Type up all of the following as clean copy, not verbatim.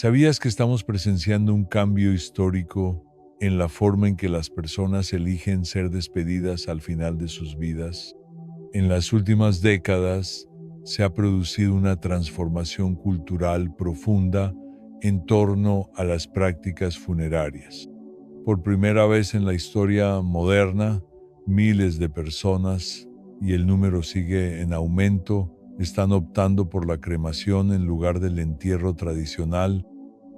¿Sabías que estamos presenciando un cambio histórico en la forma en que las personas eligen ser despedidas al final de sus vidas? En las últimas décadas se ha producido una transformación cultural profunda en torno a las prácticas funerarias. Por primera vez en la historia moderna, miles de personas, y el número sigue en aumento, están optando por la cremación en lugar del entierro tradicional,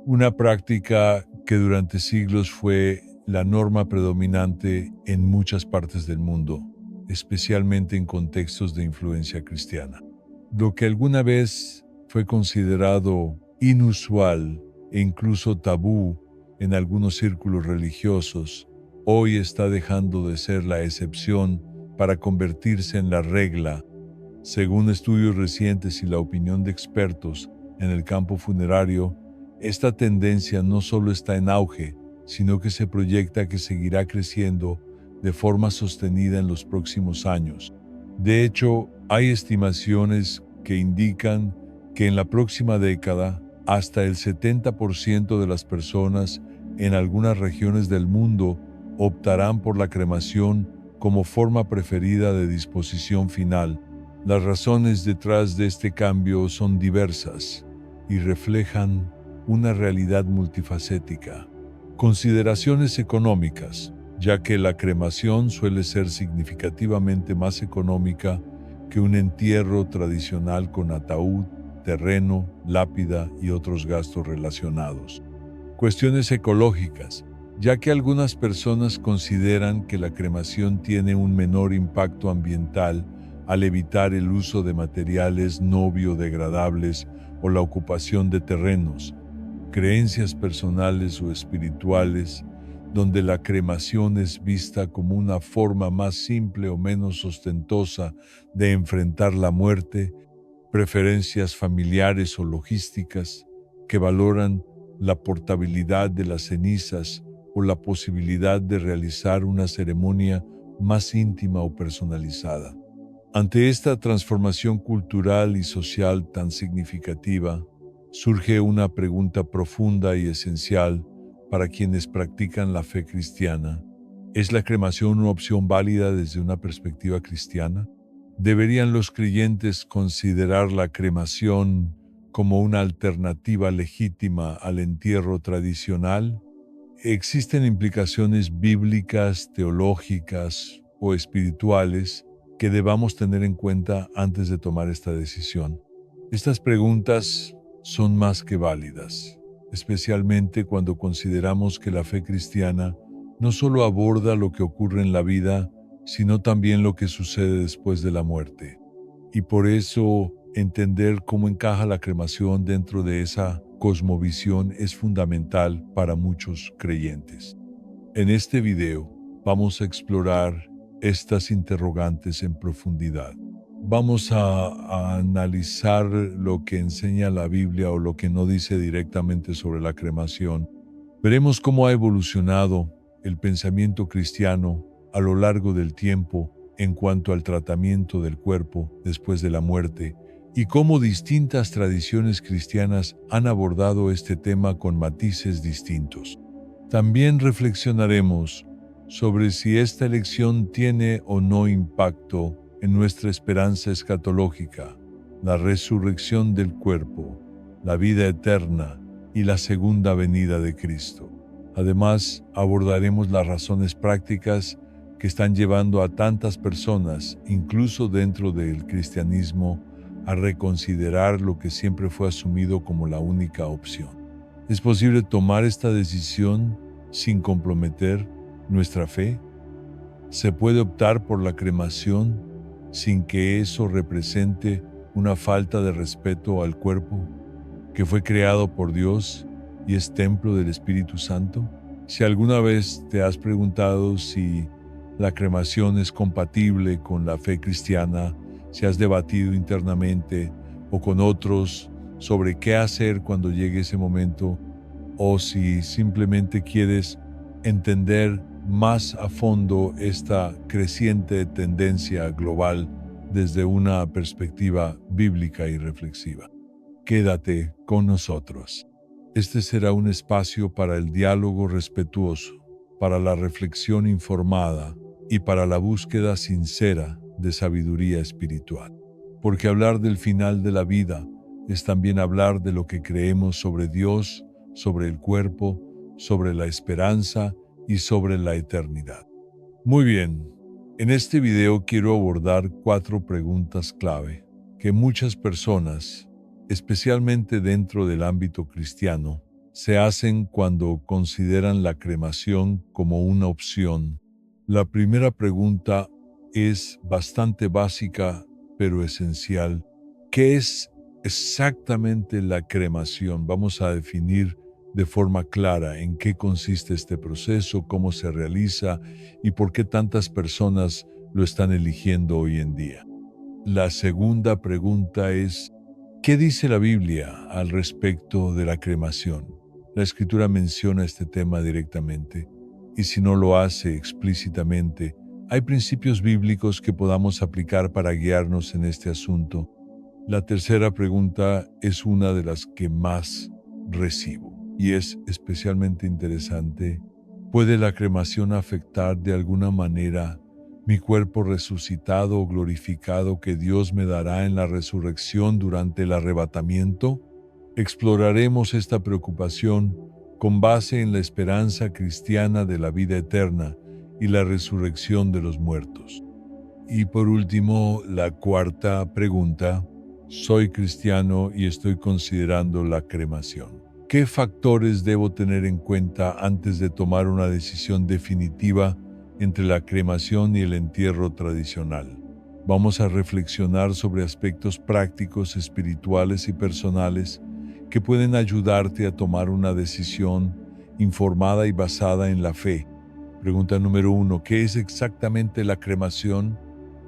una práctica que durante siglos fue la norma predominante en muchas partes del mundo, especialmente en contextos de influencia cristiana. Lo que alguna vez fue considerado inusual e incluso tabú en algunos círculos religiosos, hoy está dejando de ser la excepción para convertirse en la regla. Según estudios recientes y la opinión de expertos en el campo funerario, esta tendencia no solo está en auge, sino que se proyecta que seguirá creciendo de forma sostenida en los próximos años. De hecho, hay estimaciones que indican que en la próxima década, hasta el 70% de las personas en algunas regiones del mundo optarán por la cremación como forma preferida de disposición final. Las razones detrás de este cambio son diversas y reflejan una realidad multifacética. Consideraciones económicas, ya que la cremación suele ser significativamente más económica que un entierro tradicional con ataúd, terreno, lápida y otros gastos relacionados. Cuestiones ecológicas, ya que algunas personas consideran que la cremación tiene un menor impacto ambiental al evitar el uso de materiales no biodegradables o la ocupación de terrenos. Creencias personales o espirituales, donde la cremación es vista como una forma más simple o menos ostentosa de enfrentar la muerte, preferencias familiares o logísticas que valoran la portabilidad de las cenizas o la posibilidad de realizar una ceremonia más íntima o personalizada. Ante esta transformación cultural y social tan significativa, surge una pregunta profunda y esencial para quienes practican la fe cristiana. ¿Es la cremación una opción válida desde una perspectiva cristiana? ¿Deberían los creyentes considerar la cremación como una alternativa legítima al entierro tradicional? ¿Existen implicaciones bíblicas, teológicas o espirituales que debamos tener en cuenta antes de tomar esta decisión? Estas preguntas son más que válidas, especialmente cuando consideramos que la fe cristiana no solo aborda lo que ocurre en la vida, sino también lo que sucede después de la muerte. Y por eso, entender cómo encaja la cremación dentro de esa cosmovisión es fundamental para muchos creyentes. En este video, vamos a explorar estas interrogantes en profundidad. Vamos a analizar lo que enseña la Biblia o lo que no dice directamente sobre la cremación. Veremos cómo ha evolucionado el pensamiento cristiano a lo largo del tiempo en cuanto al tratamiento del cuerpo después de la muerte y cómo distintas tradiciones cristianas han abordado este tema con matices distintos. También reflexionaremos sobre si esta elección tiene o no impacto en nuestra esperanza escatológica, la resurrección del cuerpo, la vida eterna y la segunda venida de Cristo. Además, abordaremos las razones prácticas que están llevando a tantas personas, incluso dentro del cristianismo, a reconsiderar lo que siempre fue asumido como la única opción. ¿Es posible tomar esta decisión sin comprometer nuestra fe? ¿Se puede optar por la cremación sin que eso represente una falta de respeto al cuerpo que fue creado por Dios y es templo del Espíritu Santo? Si alguna vez te has preguntado si la cremación es compatible con la fe cristiana, si has debatido internamente o con otros sobre qué hacer cuando llegue ese momento, o si simplemente quieres entender más a fondo esta creciente tendencia global desde una perspectiva bíblica y reflexiva. Quédate con nosotros. Este será un espacio para el diálogo respetuoso, para la reflexión informada y para la búsqueda sincera de sabiduría espiritual. Porque hablar del final de la vida es también hablar de lo que creemos sobre Dios, sobre el cuerpo, sobre la esperanza y sobre la eternidad. Muy bien, en este video quiero abordar 4 preguntas clave que muchas personas, especialmente dentro del ámbito cristiano, se hacen cuando consideran la cremación como una opción. La primera pregunta es bastante básica, pero esencial. ¿Qué es exactamente la cremación? Vamos a definir de forma clara en qué consiste este proceso, cómo se realiza y por qué tantas personas lo están eligiendo hoy en día. La segunda pregunta es, ¿qué dice la Biblia al respecto de la cremación? La Escritura menciona este tema directamente, y si no lo hace explícitamente, hay principios bíblicos que podamos aplicar para guiarnos en este asunto. La tercera pregunta es una de las que más recibo, y es especialmente interesante. ¿Puede la cremación afectar de alguna manera mi cuerpo resucitado o glorificado que Dios me dará en la resurrección durante el arrebatamiento? Exploraremos esta preocupación con base en la esperanza cristiana de la vida eterna y la resurrección de los muertos. Y por último, la cuarta pregunta: soy cristiano y estoy considerando la cremación. ¿Qué factores debo tener en cuenta antes de tomar una decisión definitiva entre la cremación y el entierro tradicional? Vamos a reflexionar sobre aspectos prácticos, espirituales y personales que pueden ayudarte a tomar una decisión informada y basada en la fe. Pregunta número 1. ¿Qué es exactamente la cremación?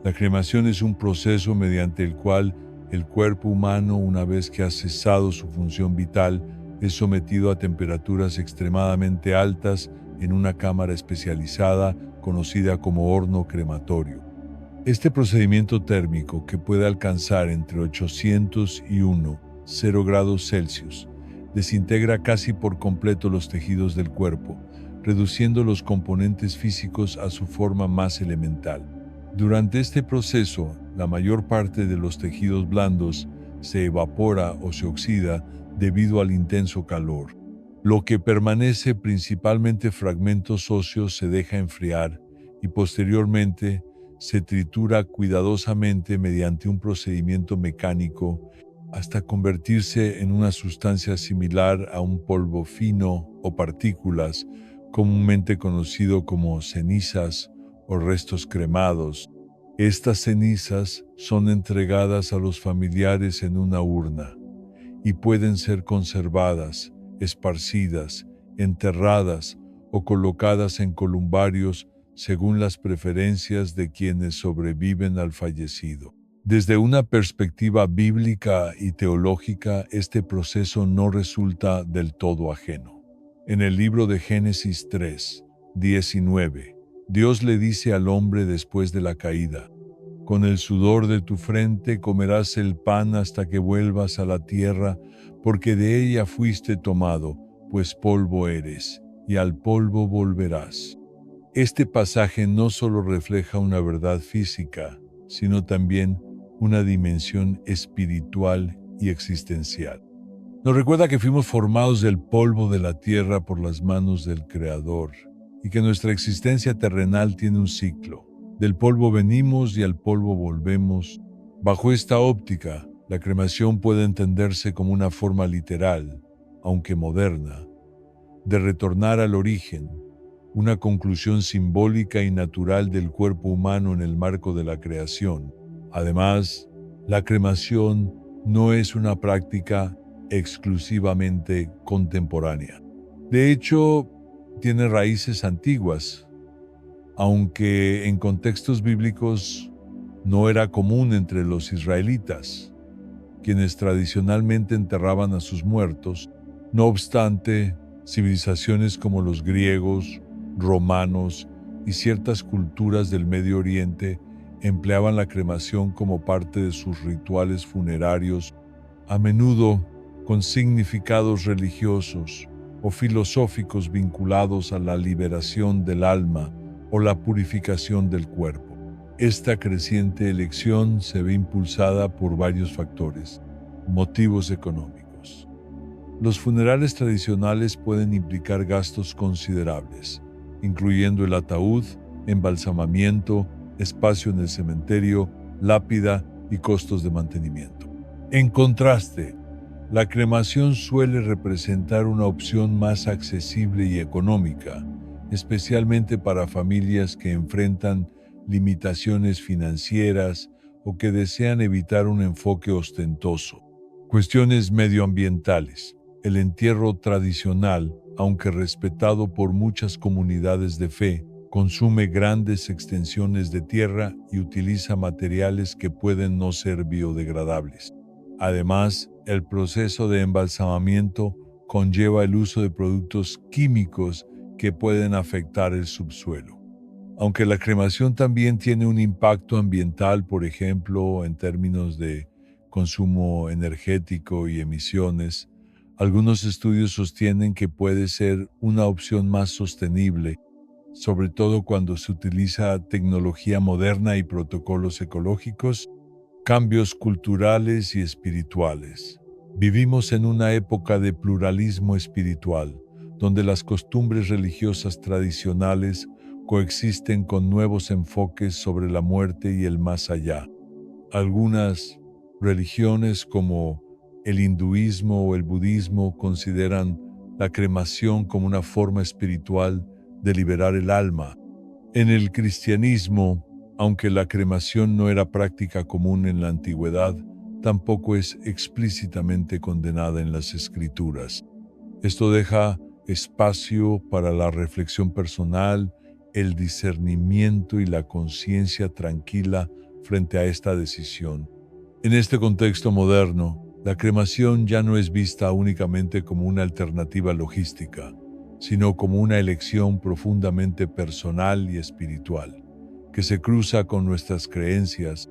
La cremación es un proceso mediante el cual el cuerpo humano, una vez que ha cesado su función vital, es sometido a temperaturas extremadamente altas en una cámara especializada conocida como horno crematorio. Este procedimiento térmico, que puede alcanzar entre 800 y 0 grados Celsius, desintegra casi por completo los tejidos del cuerpo, reduciendo los componentes físicos a su forma más elemental. Durante este proceso, la mayor parte de los tejidos blandos se evapora o se oxida debido al intenso calor. Lo que permanece, principalmente fragmentos óseos, se deja enfriar y posteriormente se tritura cuidadosamente mediante un procedimiento mecánico hasta convertirse en una sustancia similar a un polvo fino o partículas, comúnmente conocido como cenizas o restos cremados. Estas cenizas son entregadas a los familiares en una urna y pueden ser conservadas, esparcidas, enterradas o colocadas en columbarios según las preferencias de quienes sobreviven al fallecido. Desde una perspectiva bíblica y teológica, este proceso no resulta del todo ajeno. En el libro de Génesis 3:19, Dios le dice al hombre después de la caída: «Con el sudor de tu frente comerás el pan hasta que vuelvas a la tierra, porque de ella fuiste tomado, pues polvo eres, y al polvo volverás». Este pasaje no solo refleja una verdad física, sino también una dimensión espiritual y existencial. Nos recuerda que fuimos formados del polvo de la tierra por las manos del Creador y que nuestra existencia terrenal tiene un ciclo. Del polvo venimos y al polvo volvemos. Bajo esta óptica, la cremación puede entenderse como una forma literal, aunque moderna, de retornar al origen, una conclusión simbólica y natural del cuerpo humano en el marco de la creación. Además, la cremación no es una práctica exclusivamente contemporánea. De hecho, tiene raíces antiguas, aunque en contextos bíblicos no era común entre los israelitas, quienes tradicionalmente enterraban a sus muertos. No obstante, civilizaciones como los griegos, romanos y ciertas culturas del Medio Oriente empleaban la cremación como parte de sus rituales funerarios. A menudo, con significados religiosos o filosóficos vinculados a la liberación del alma o la purificación del cuerpo. Esta creciente elección se ve impulsada por varios factores. Motivos económicos. Los funerales tradicionales pueden implicar gastos considerables, incluyendo el ataúd, embalsamamiento, espacio en el cementerio, lápida y costos de mantenimiento. En contraste, la cremación suele representar una opción más accesible y económica, especialmente para familias que enfrentan limitaciones financieras o que desean evitar un enfoque ostentoso. Cuestiones medioambientales. El entierro tradicional, aunque respetado por muchas comunidades de fe, consume grandes extensiones de tierra y utiliza materiales que pueden no ser biodegradables. Además, el proceso de embalsamamiento conlleva el uso de productos químicos que pueden afectar el subsuelo. Aunque la cremación también tiene un impacto ambiental, por ejemplo, en términos de consumo energético y emisiones, algunos estudios sostienen que puede ser una opción más sostenible, sobre todo cuando se utiliza tecnología moderna y protocolos ecológicos. Cambios culturales y espirituales. Vivimos en una época de pluralismo espiritual, donde las costumbres religiosas tradicionales coexisten con nuevos enfoques sobre la muerte y el más allá. Algunas religiones como el hinduismo o el budismo consideran la cremación como una forma espiritual de liberar el alma. En el cristianismo, aunque la cremación no era práctica común en la antigüedad, tampoco es explícitamente condenada en las Escrituras. Esto deja espacio para la reflexión personal, el discernimiento y la conciencia tranquila frente a esta decisión. En este contexto moderno, la cremación ya no es vista únicamente como una alternativa logística, sino como una elección profundamente personal y espiritual, que se cruza con nuestras creencias,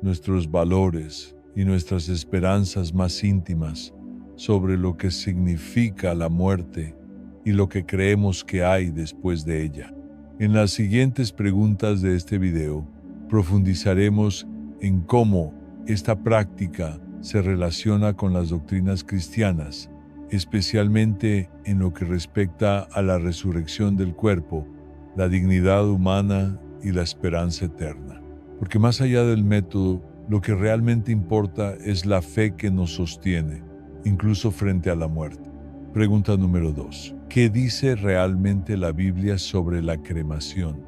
nuestros valores y nuestras esperanzas más íntimas sobre lo que significa la muerte y lo que creemos que hay después de ella. En las siguientes preguntas de este video, profundizaremos en cómo esta práctica se relaciona con las doctrinas cristianas, especialmente en lo que respecta a la resurrección del cuerpo, la dignidad humana y la esperanza eterna. Porque más allá del método, lo que realmente importa es la fe que nos sostiene, incluso frente a la muerte. Pregunta número 2. ¿Qué dice realmente la Biblia sobre la cremación?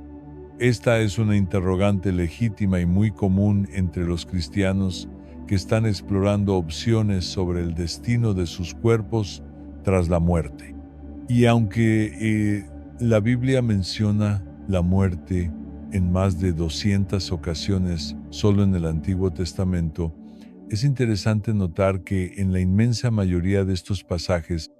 Esta es una interrogante legítima y muy común entre los cristianos que están explorando opciones sobre el destino de sus cuerpos tras la muerte. Y aunque la Biblia menciona la muerte en más de 200 ocasiones solo en el Antiguo Testamento, es interesante notar que en la inmensa mayoría de estos pasajes,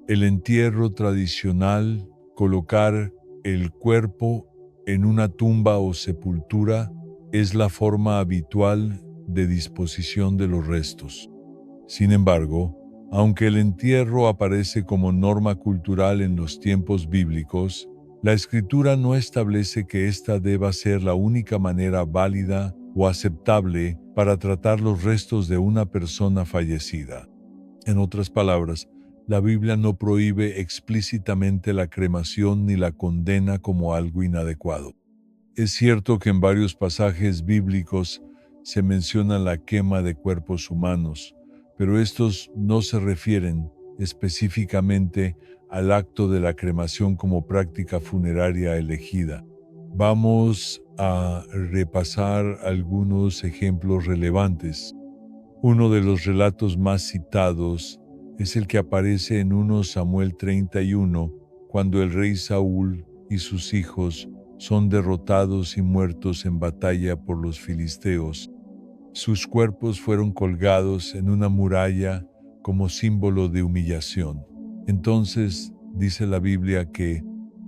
el entierro tradicional, colocar el cuerpo en una tumba o sepultura, es la forma habitual de disposición de los restos. Sin embargo, aunque el entierro aparece como norma cultural en los tiempos bíblicos, la Escritura no establece que esta deba ser la única manera válida o aceptable para tratar los restos de una persona fallecida. En otras palabras, la Biblia no prohíbe explícitamente la cremación ni la condena como algo inadecuado. Es cierto que en varios pasajes bíblicos se menciona la quema de cuerpos humanos, pero estos no se refieren específicamente al acto de la cremación como práctica funeraria elegida. Vamos a repasar algunos ejemplos relevantes. Uno de los relatos más citados es el que aparece en 1 Samuel 31, cuando el rey Saúl y sus hijos son derrotados y muertos en batalla por los filisteos. Sus cuerpos fueron colgados en una muralla como símbolo de humillación. Entonces, dice la Biblia que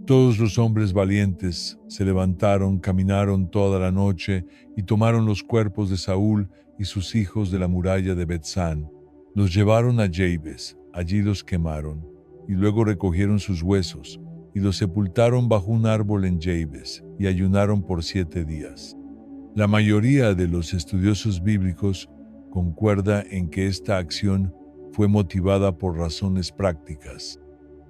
todos los hombres valientes se levantaron, caminaron toda la noche y tomaron los cuerpos de Saúl y sus hijos de la muralla de Betzán. Los llevaron a Jabes, allí los quemaron, y luego recogieron sus huesos, y los sepultaron bajo un árbol en Jabes, y ayunaron por 7 días. La mayoría de los estudiosos bíblicos concuerda en que esta acción fue motivada por razones prácticas.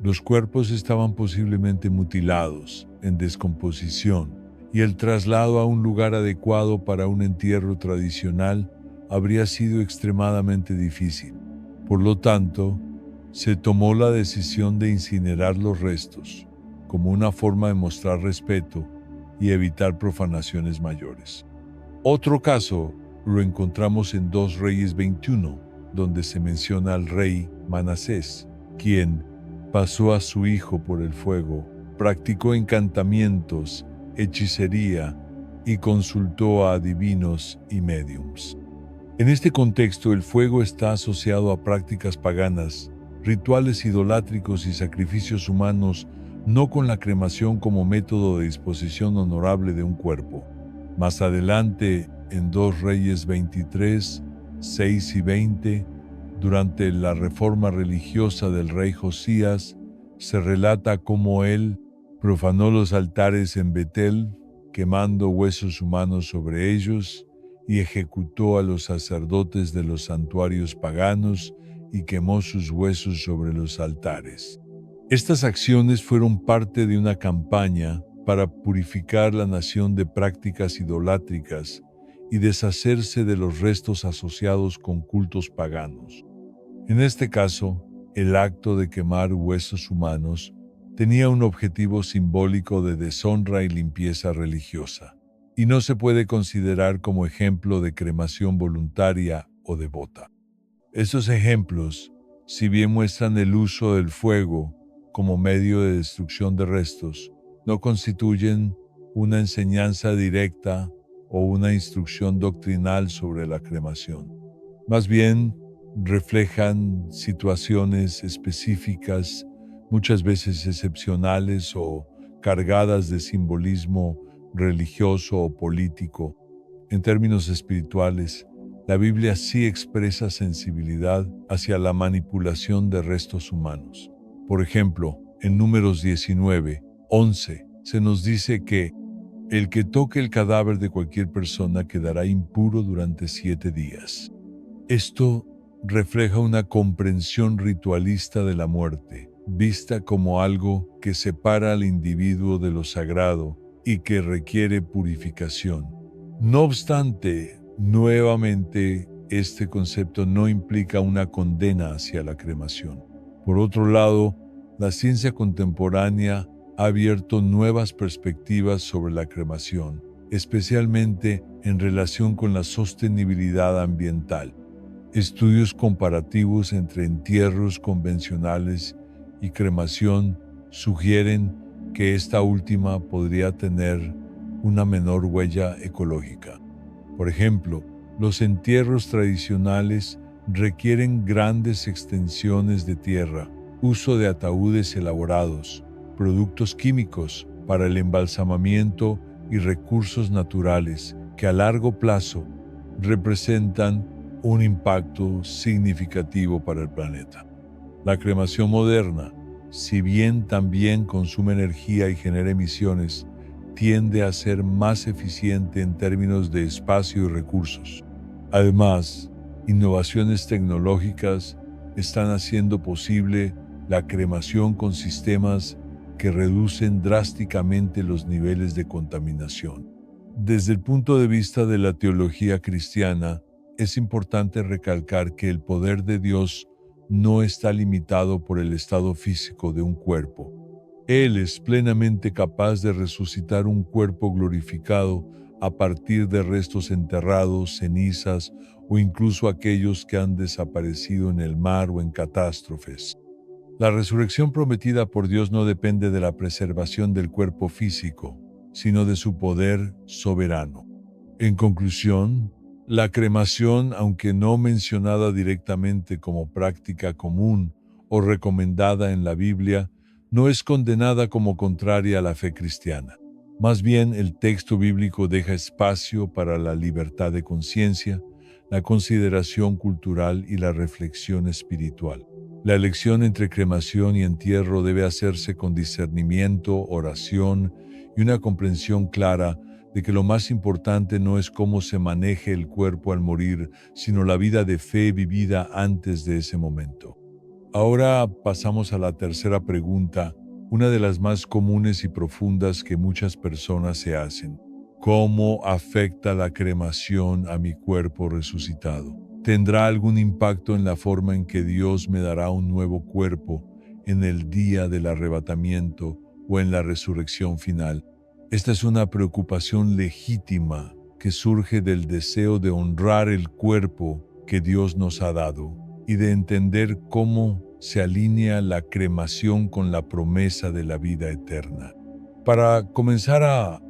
Los cuerpos estaban posiblemente mutilados, en descomposición, y el traslado a un lugar adecuado para un entierro tradicional habría sido extremadamente difícil. Por lo tanto, se tomó la decisión de incinerar los restos, como una forma de mostrar respeto y evitar profanaciones mayores. Otro caso lo encontramos en 2 Reyes 21, donde se menciona al rey Manasés, quien pasó a su hijo por el fuego, practicó encantamientos, hechicería y consultó a adivinos y médiums. En este contexto, el fuego está asociado a prácticas paganas, rituales idolátricos y sacrificios humanos, no con la cremación como método de disposición honorable de un cuerpo. Más adelante, en 2 Reyes 23, 6 y 20, durante la reforma religiosa del rey Josías, se relata cómo él profanó los altares en Betel, quemando huesos humanos sobre ellos, y ejecutó a los sacerdotes de los santuarios paganos y quemó sus huesos sobre los altares. Estas acciones fueron parte de una campaña para purificar la nación de prácticas idolátricas y deshacerse de los restos asociados con cultos paganos. En este caso, el acto de quemar huesos humanos tenía un objetivo simbólico de deshonra y limpieza religiosa, y no se puede considerar como ejemplo de cremación voluntaria o devota. Estos ejemplos, si bien muestran el uso del fuego como medio de destrucción de restos, no constituyen una enseñanza directa o una instrucción doctrinal sobre la cremación. Más bien, reflejan situaciones específicas, muchas veces excepcionales o cargadas de simbolismo religioso o político. En términos espirituales, la Biblia sí expresa sensibilidad hacia la manipulación de restos humanos. Por ejemplo, en Números 19, 11, se nos dice que el que toque el cadáver de cualquier persona quedará impuro durante 7 días. Esto refleja una comprensión ritualista de la muerte, vista como algo que separa al individuo de lo sagrado y que requiere purificación. No obstante, nuevamente, este concepto no implica una condena hacia la cremación. Por otro lado, la ciencia contemporánea ha abierto nuevas perspectivas sobre la cremación, especialmente en relación con la sostenibilidad ambiental. Estudios comparativos entre entierros convencionales y cremación sugieren que esta última podría tener una menor huella ecológica. Por ejemplo, los entierros tradicionales requieren grandes extensiones de tierra, uso de ataúdes elaborados, productos químicos para el embalsamamiento y recursos naturales que a largo plazo representan un impacto significativo para el planeta. La cremación moderna, si bien también consume energía y genera emisiones, tiende a ser más eficiente en términos de espacio y recursos. Además, innovaciones tecnológicas están haciendo posible la cremación con sistemas que reducen drásticamente los niveles de contaminación. Desde el punto de vista de la teología cristiana, es importante recalcar que el poder de Dios no está limitado por el estado físico de un cuerpo. Él es plenamente capaz de resucitar un cuerpo glorificado a partir de restos enterrados, cenizas o incluso aquellos que han desaparecido en el mar o en catástrofes. La resurrección prometida por Dios no depende de la preservación del cuerpo físico, sino de su poder soberano. En conclusión, la cremación, aunque no mencionada directamente como práctica común o recomendada en la Biblia, no es condenada como contraria a la fe cristiana. Más bien, el texto bíblico deja espacio para la libertad de conciencia, la consideración cultural y la reflexión espiritual. La elección entre cremación y entierro debe hacerse con discernimiento, oración y una comprensión clara de que lo más importante no es cómo se maneje el cuerpo al morir, sino la vida de fe vivida antes de ese momento. Ahora pasamos a la tercera pregunta, una de las más comunes y profundas que muchas personas se hacen. ¿Cómo afecta la cremación a mi cuerpo resucitado? ¿Tendrá algún impacto en la forma en que Dios me dará un nuevo cuerpo en el día del arrebatamiento o en la resurrección final? Esta es una preocupación legítima que surge del deseo de honrar el cuerpo que Dios nos ha dado y de entender cómo se alinea la cremación con la promesa de la vida eterna. Para comenzar a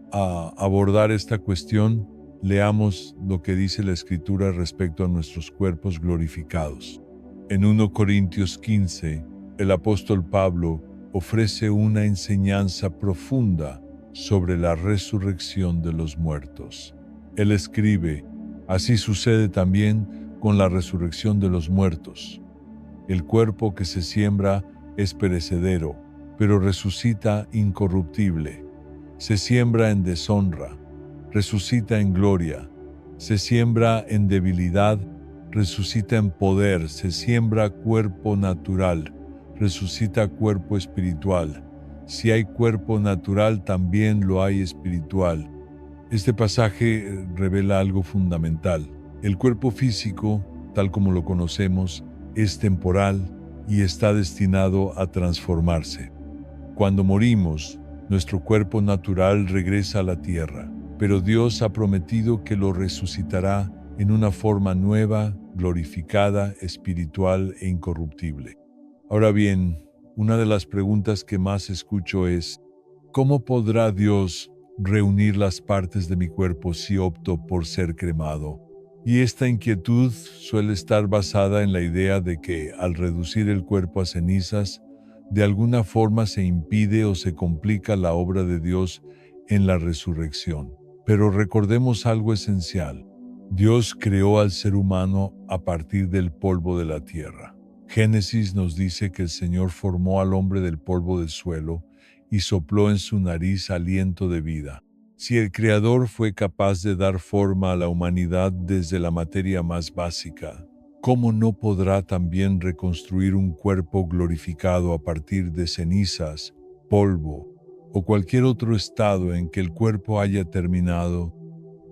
abordar esta cuestión, leamos lo que dice la Escritura respecto a nuestros cuerpos glorificados. En 1 Corintios 15, el apóstol Pablo ofrece una enseñanza profunda sobre la resurrección de los muertos. Él escribe: así sucede también con la resurrección de los muertos. El cuerpo que se siembra es perecedero, pero resucita incorruptible. Se siembra en deshonra, resucita en gloria. Se siembra en debilidad, resucita en poder. Se siembra cuerpo natural, resucita cuerpo espiritual. Si hay cuerpo natural, también lo hay espiritual. Este pasaje revela algo fundamental. El cuerpo físico, tal como lo conocemos, es temporal y está destinado a transformarse. Cuando morimos, nuestro cuerpo natural regresa a la tierra, pero Dios ha prometido que lo resucitará en una forma nueva, glorificada, espiritual e incorruptible. Ahora bien, una de las preguntas que más escucho es: ¿cómo podrá Dios reunir las partes de mi cuerpo si opto por ser cremado? Y esta inquietud suele estar basada en la idea de que, al reducir el cuerpo a cenizas, de alguna forma se impide o se complica la obra de Dios en la resurrección. Pero recordemos algo esencial. Dios creó al ser humano a partir del polvo de la tierra. Génesis nos dice que el Señor formó al hombre del polvo del suelo y sopló en su nariz aliento de vida. Si el Creador fue capaz de dar forma a la humanidad desde la materia más básica, ¿cómo no podrá también reconstruir un cuerpo glorificado a partir de cenizas, polvo o cualquier otro estado en que el cuerpo haya terminado?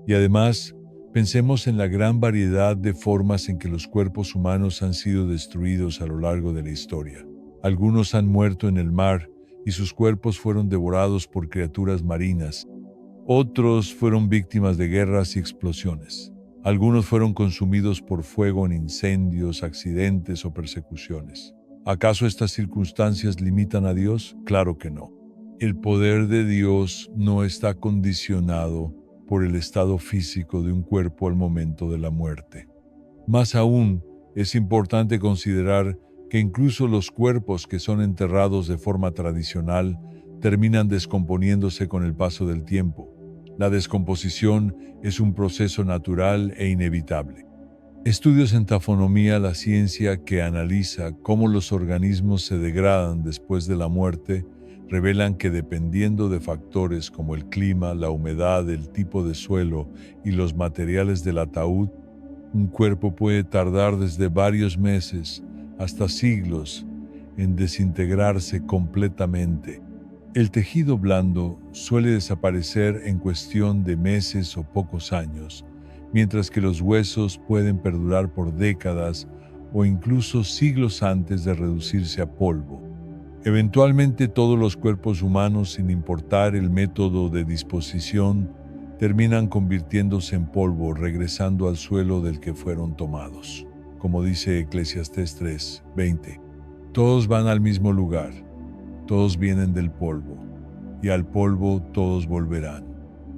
Y además, pensemos en la gran variedad de formas en que los cuerpos humanos han sido destruidos a lo largo de la historia. Algunos han muerto en el mar y sus cuerpos fueron devorados por criaturas marinas. Otros fueron víctimas de guerras y explosiones. Algunos fueron consumidos por fuego en incendios, accidentes o persecuciones. ¿Acaso estas circunstancias limitan a Dios? Claro que no. El poder de Dios no está condicionado por el estado físico de un cuerpo al momento de la muerte. Más aún, es importante considerar que incluso los cuerpos que son enterrados de forma tradicional terminan descomponiéndose con el paso del tiempo. La descomposición es un proceso natural e inevitable. Estudios en tafonomía, la ciencia que analiza cómo los organismos se degradan después de la muerte, revelan que dependiendo de factores como el clima, la humedad, el tipo de suelo y los materiales del ataúd, un cuerpo puede tardar desde varios meses hasta siglos en desintegrarse completamente. El tejido blando suele desaparecer en cuestión de meses o pocos años, mientras que los huesos pueden perdurar por décadas o incluso siglos antes de reducirse a polvo. Eventualmente todos los cuerpos humanos, sin importar el método de disposición, terminan convirtiéndose en polvo, regresando al suelo del que fueron tomados. Como dice Eclesiastés 3:20, todos van al mismo lugar, todos vienen del polvo, y al polvo todos volverán.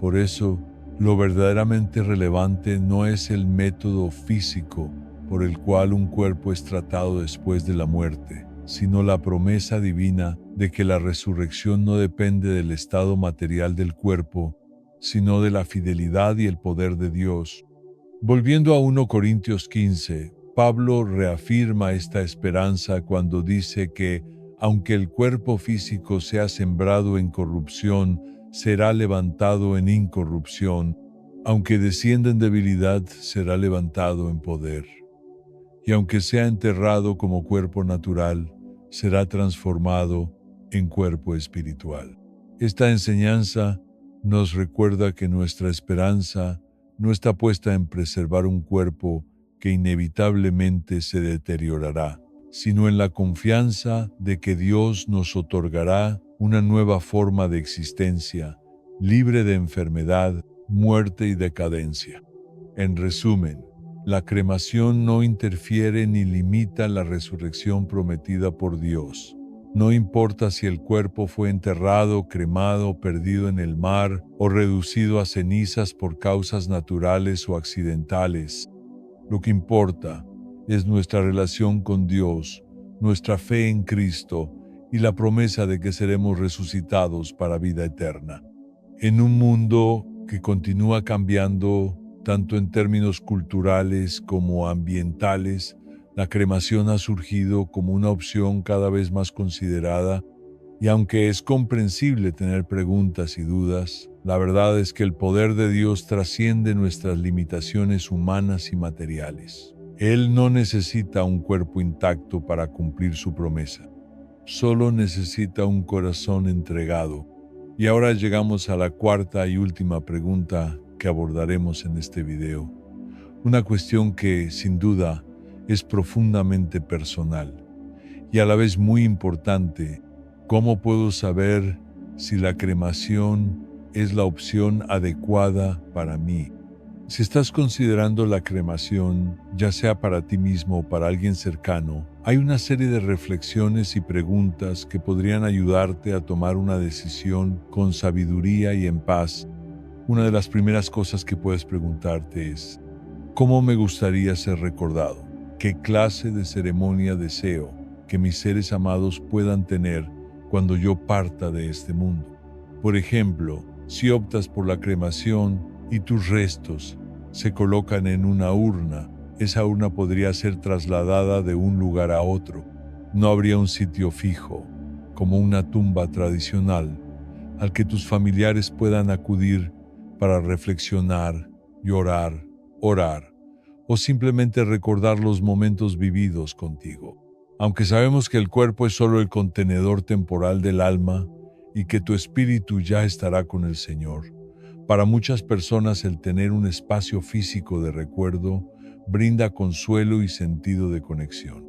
Por eso, lo verdaderamente relevante no es el método físico por el cual un cuerpo es tratado después de la muerte, sino la promesa divina de que la resurrección no depende del estado material del cuerpo, sino de la fidelidad y el poder de Dios. Volviendo a 1 Corintios 15, Pablo reafirma esta esperanza cuando dice que, aunque el cuerpo físico sea sembrado en corrupción, será levantado en incorrupción, aunque descienda en debilidad, será levantado en poder. Y aunque sea enterrado como cuerpo natural, será transformado en cuerpo espiritual. Esta enseñanza nos recuerda que nuestra esperanza no está puesta en preservar un cuerpo que inevitablemente se deteriorará, sino en la confianza de que Dios nos otorgará una nueva forma de existencia, libre de enfermedad, muerte y decadencia. En resumen, la cremación no interfiere ni limita la resurrección prometida por Dios. No importa si el cuerpo fue enterrado, cremado, perdido en el mar o reducido a cenizas por causas naturales o accidentales. Lo que importa es nuestra relación con Dios, nuestra fe en Cristo y la promesa de que seremos resucitados para vida eterna. En un mundo que continúa cambiando tanto en términos culturales como ambientales, la cremación ha surgido como una opción cada vez más considerada, y aunque es comprensible tener preguntas y dudas, la verdad es que el poder de Dios trasciende nuestras limitaciones humanas y materiales. Él no necesita un cuerpo intacto para cumplir su promesa, solo necesita un corazón entregado. Y ahora llegamos a la cuarta y última pregunta que abordaremos en este video. Una cuestión que, sin duda, es profundamente personal y a la vez muy importante. ¿Cómo puedo saber si la cremación es la opción adecuada para mí? Si estás considerando la cremación, ya sea para ti mismo o para alguien cercano, hay una serie de reflexiones y preguntas que podrían ayudarte a tomar una decisión con sabiduría y en paz. Una de las primeras cosas que puedes preguntarte es: ¿cómo me gustaría ser recordado? ¿Qué clase de ceremonia deseo que mis seres amados puedan tener cuando yo parta de este mundo? Por ejemplo, si optas por la cremación y tus restos se colocan en una urna, esa urna podría ser trasladada de un lugar a otro. No habría un sitio fijo, como una tumba tradicional, al que tus familiares puedan acudir para reflexionar, llorar, orar o simplemente recordar los momentos vividos contigo. Aunque sabemos que el cuerpo es solo el contenedor temporal del alma y que tu espíritu ya estará con el Señor, para muchas personas el tener un espacio físico de recuerdo brinda consuelo y sentido de conexión.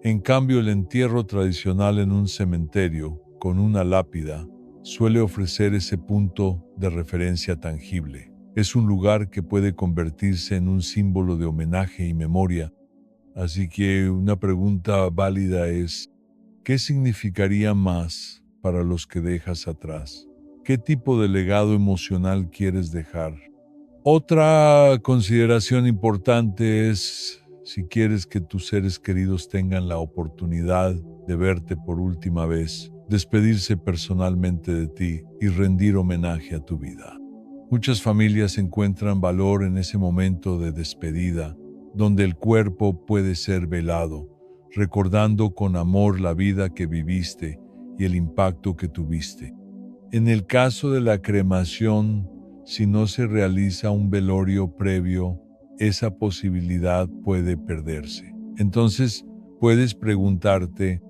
En cambio, el entierro tradicional en un cementerio, con una lápida, suele ofrecer ese punto de referencia tangible. Es un lugar que puede convertirse en un símbolo de homenaje y memoria. Así que una pregunta válida es: ¿qué significaría más para los que dejas atrás? ¿Qué tipo de legado emocional quieres dejar? Otra consideración importante es si quieres que tus seres queridos tengan la oportunidad de verte por última vez, despedirse personalmente de ti y rendir homenaje a tu vida. Muchas familias encuentran valor en ese momento de despedida, donde el cuerpo puede ser velado, recordando con amor la vida que viviste y el impacto que tuviste. En el caso de la cremación, si no se realiza un velorio previo, esa posibilidad puede perderse. Entonces, puedes preguntarte: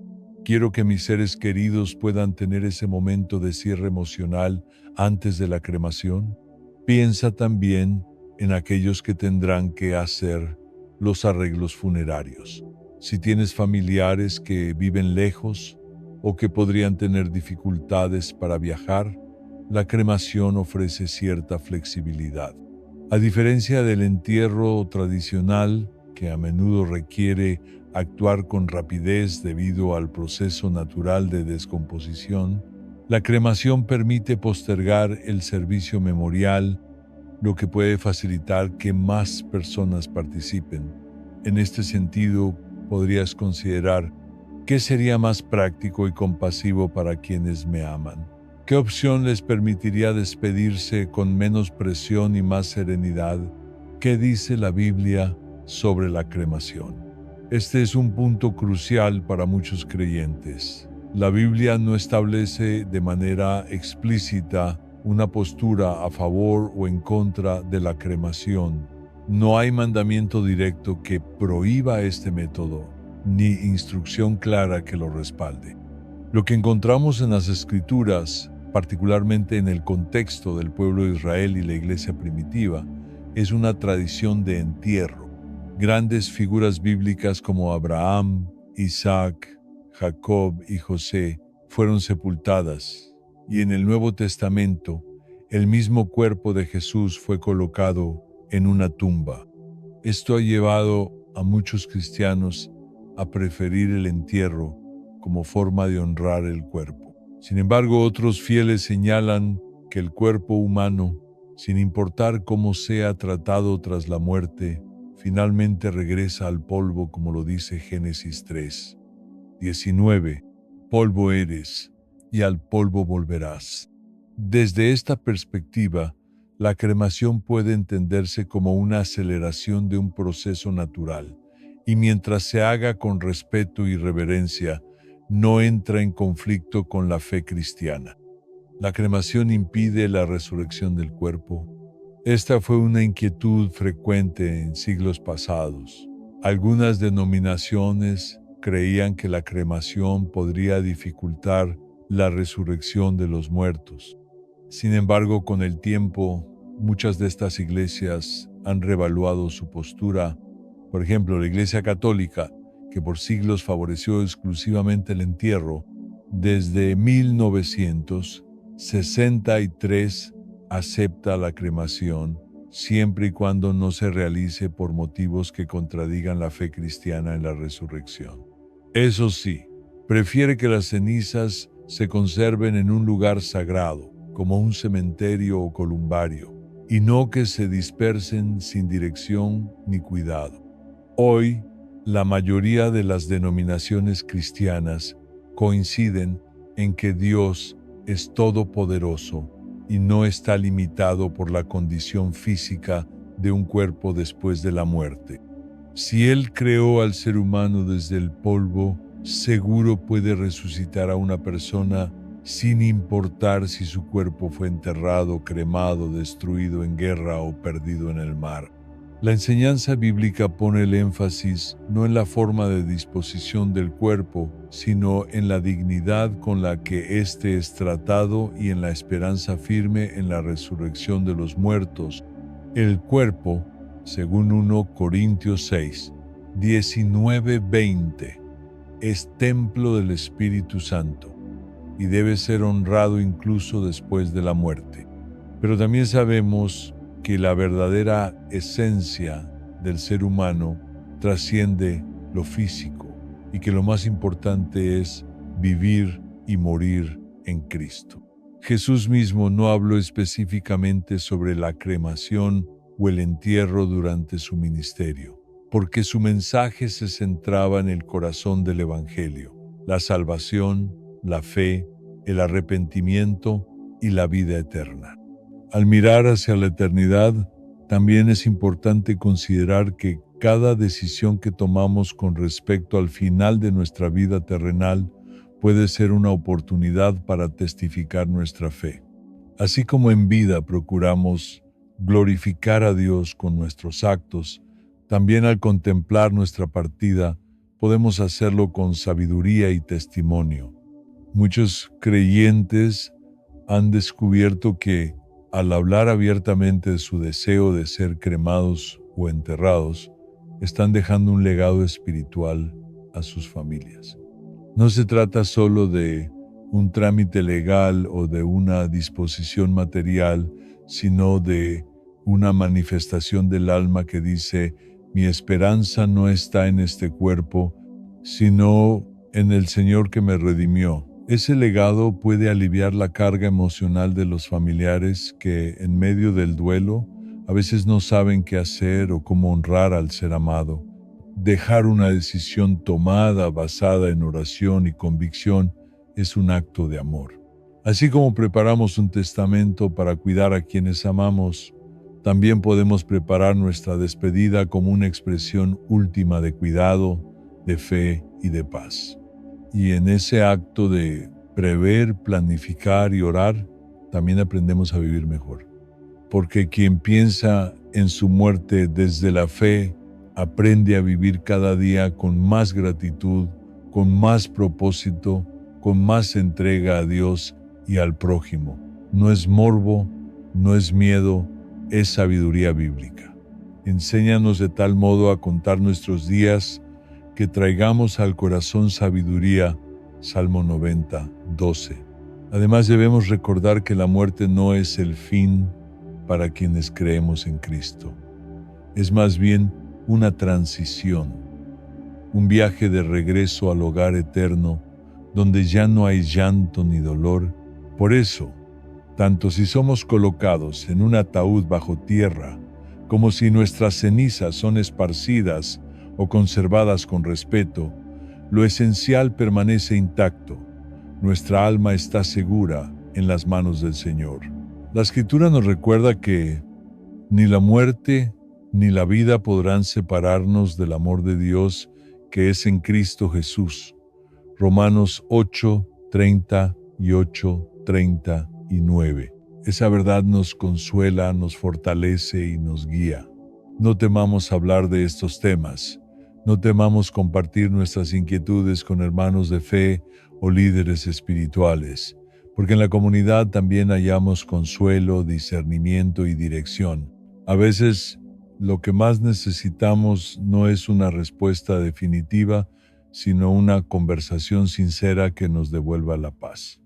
¿quiero que mis seres queridos puedan tener ese momento de cierre emocional antes de la cremación? Piensa también en aquellos que tendrán que hacer los arreglos funerarios. Si tienes familiares que viven lejos o que podrían tener dificultades para viajar, la cremación ofrece cierta flexibilidad. A diferencia del entierro tradicional, que a menudo requiere actuar con rapidez debido al proceso natural de descomposición, la cremación permite postergar el servicio memorial, lo que puede facilitar que más personas participen. En este sentido, podrías considerar: ¿qué sería más práctico y compasivo para quienes me aman? ¿Qué opción les permitiría despedirse con menos presión y más serenidad? ¿Qué dice la Biblia sobre la cremación? Este es un punto crucial para muchos creyentes. La Biblia no establece de manera explícita una postura a favor o en contra de la cremación. No hay mandamiento directo que prohíba este método, ni instrucción clara que lo respalde. Lo que encontramos en las Escrituras, particularmente en el contexto del pueblo de Israel y la iglesia primitiva, es una tradición de entierro. Grandes figuras bíblicas como Abraham, Isaac, Jacob y José fueron sepultadas, y en el Nuevo Testamento, el mismo cuerpo de Jesús fue colocado en una tumba. Esto ha llevado a muchos cristianos a preferir el entierro como forma de honrar el cuerpo. Sin embargo, otros fieles señalan que el cuerpo humano, sin importar cómo sea tratado tras la muerte, finalmente regresa al polvo, como lo dice Génesis 3:19. Polvo eres, y al polvo volverás. Desde esta perspectiva, la cremación puede entenderse como una aceleración de un proceso natural, y mientras se haga con respeto y reverencia, no entra en conflicto con la fe cristiana. ¿La cremación impide la resurrección del cuerpo? Esta fue una inquietud frecuente en siglos pasados. Algunas denominaciones creían que la cremación podría dificultar la resurrección de los muertos. Sin embargo, con el tiempo, muchas de estas iglesias han revaluado su postura. Por ejemplo, la Iglesia Católica, que por siglos favoreció exclusivamente el entierro, desde 1963 acepta la cremación, siempre y cuando no se realice por motivos que contradigan la fe cristiana en la resurrección. Eso sí, prefiere que las cenizas se conserven en un lugar sagrado, como un cementerio o columbario, y no que se dispersen sin dirección ni cuidado. Hoy, la mayoría de las denominaciones cristianas coinciden en que Dios es todopoderoso y no está limitado por la condición física de un cuerpo después de la muerte. Si Él creó al ser humano desde el polvo, seguro puede resucitar a una persona sin importar si su cuerpo fue enterrado, cremado, destruido en guerra o perdido en el mar. La enseñanza bíblica pone el énfasis no en la forma de disposición del cuerpo, sino en la dignidad con la que éste es tratado y en la esperanza firme en la resurrección de los muertos. El cuerpo, según 1 Corintios 6:19-20, es templo del Espíritu Santo y debe ser honrado incluso después de la muerte. Pero también sabemos que la verdadera esencia del ser humano trasciende lo físico y que lo más importante es vivir y morir en Cristo. Jesús mismo no habló específicamente sobre la cremación o el entierro durante su ministerio, porque su mensaje se centraba en el corazón del Evangelio, la salvación, la fe, el arrepentimiento y la vida eterna. Al mirar hacia la eternidad, también es importante considerar que cada decisión que tomamos con respecto al final de nuestra vida terrenal puede ser una oportunidad para testificar nuestra fe. Así como en vida procuramos glorificar a Dios con nuestros actos, también al contemplar nuestra partida podemos hacerlo con sabiduría y testimonio. Muchos creyentes han descubierto que al hablar abiertamente de su deseo de ser cremados o enterrados, están dejando un legado espiritual a sus familias. No se trata solo de un trámite legal o de una disposición material, sino de una manifestación del alma que dice: mi esperanza no está en este cuerpo, sino en el Señor que me redimió. Ese legado puede aliviar la carga emocional de los familiares que, en medio del duelo, a veces no saben qué hacer o cómo honrar al ser amado. Dejar una decisión tomada basada en oración y convicción es un acto de amor. Así como preparamos un testamento para cuidar a quienes amamos, También podemos preparar nuestra despedida como una expresión última de cuidado, de fe y de paz. Y en ese acto de prever, planificar y orar, también aprendemos a vivir mejor. Porque quien piensa en su muerte desde la fe, aprende a vivir cada día con más gratitud, con más propósito, con más entrega a Dios y al prójimo. No es morbo, no es miedo, es sabiduría bíblica. Enséñanos de tal modo a contar nuestros días que traigamos al corazón sabiduría. Salmo 90, 12. Además debemos recordar que la muerte no es el fin para quienes creemos en Cristo. Es más bien una transición, un viaje de regreso al hogar eterno, donde ya no hay llanto ni dolor. Por eso, tanto si somos colocados en un ataúd bajo tierra, como si nuestras cenizas son esparcidas o conservadas con respeto, lo esencial permanece intacto. Nuestra alma está segura en las manos del Señor. La Escritura nos recuerda que ni la muerte ni la vida podrán separarnos del amor de Dios que es en Cristo Jesús. Romanos 8, 38, 39. Esa verdad nos consuela, nos fortalece y nos guía. No temamos hablar de estos temas. No temamos compartir nuestras inquietudes con hermanos de fe o líderes espirituales, porque en la comunidad también hallamos consuelo, discernimiento y dirección. A veces, lo que más necesitamos no es una respuesta definitiva, sino una conversación sincera que nos devuelva la paz.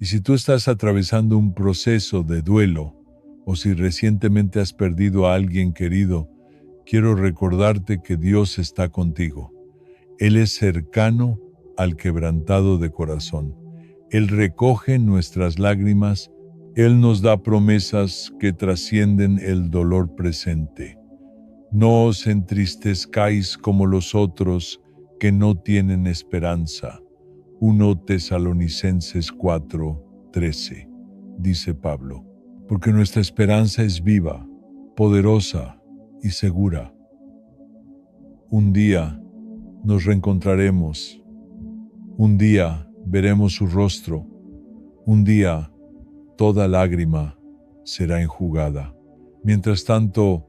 Y si tú estás atravesando un proceso de duelo, o si recientemente has perdido a alguien querido, quiero recordarte que Dios está contigo. Él es cercano al quebrantado de corazón. Él recoge nuestras lágrimas. Él nos da promesas que trascienden el dolor presente. No os entristezcáis como los otros que no tienen esperanza. 1 Tesalonicenses 4, 13, dice Pablo. Porque nuestra esperanza es viva, poderosa y segura. Un día nos reencontraremos. Un día veremos su rostro. Un día toda lágrima será enjugada. Mientras tanto,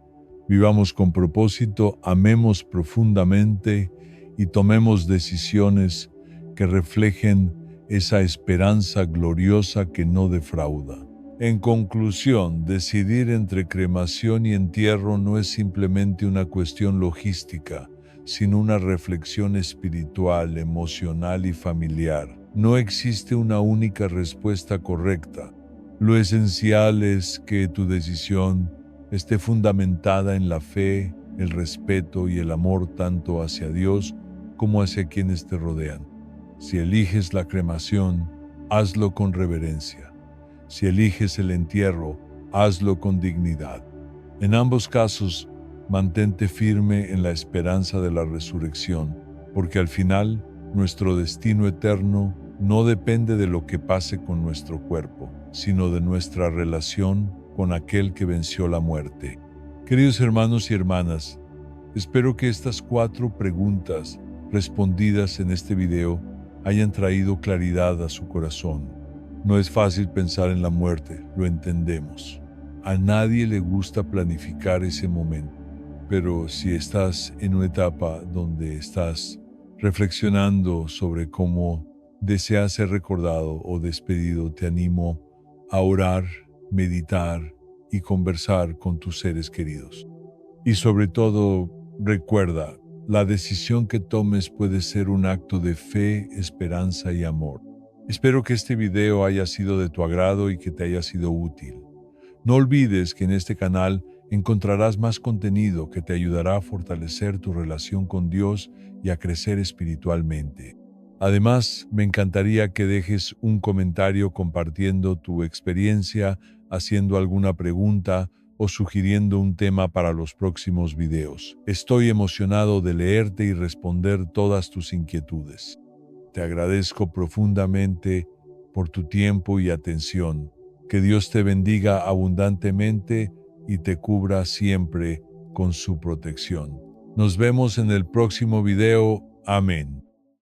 vivamos con propósito, amemos profundamente y tomemos decisiones que reflejen esa esperanza gloriosa que no defrauda. En conclusión, decidir entre cremación y entierro no es simplemente una cuestión logística, sino una reflexión espiritual, emocional y familiar. No existe una única respuesta correcta. Lo esencial es que tu decisión esté fundamentada en la fe, el respeto y el amor tanto hacia Dios como hacia quienes te rodean. Si eliges la cremación, hazlo con reverencia. Si eliges el entierro, hazlo con dignidad. En ambos casos, mantente firme en la esperanza de la resurrección, porque al final, nuestro destino eterno no depende de lo que pase con nuestro cuerpo, sino de nuestra relación con aquel que venció la muerte. Queridos hermanos y hermanas, espero que estas 4 preguntas respondidas en este video hayan traído claridad a su corazón. No es fácil pensar en la muerte, lo entendemos. A nadie le gusta planificar ese momento, pero si estás en una etapa donde estás reflexionando sobre cómo deseas ser recordado o despedido, te animo a orar, meditar y conversar con tus seres queridos. Y sobre todo, recuerda, la decisión que tomes puede ser un acto de fe, esperanza y amor. Espero que este video haya sido de tu agrado y que te haya sido útil. No olvides que en este canal encontrarás más contenido que te ayudará a fortalecer tu relación con Dios y a crecer espiritualmente. Además, me encantaría que dejes un comentario compartiendo tu experiencia, haciendo alguna pregunta o sugiriendo un tema para los próximos videos. Estoy emocionado de leerte y responder todas tus inquietudes. Te agradezco profundamente por tu tiempo y atención. Que Dios te bendiga abundantemente y te cubra siempre con su protección. Nos vemos en el próximo video. Amén.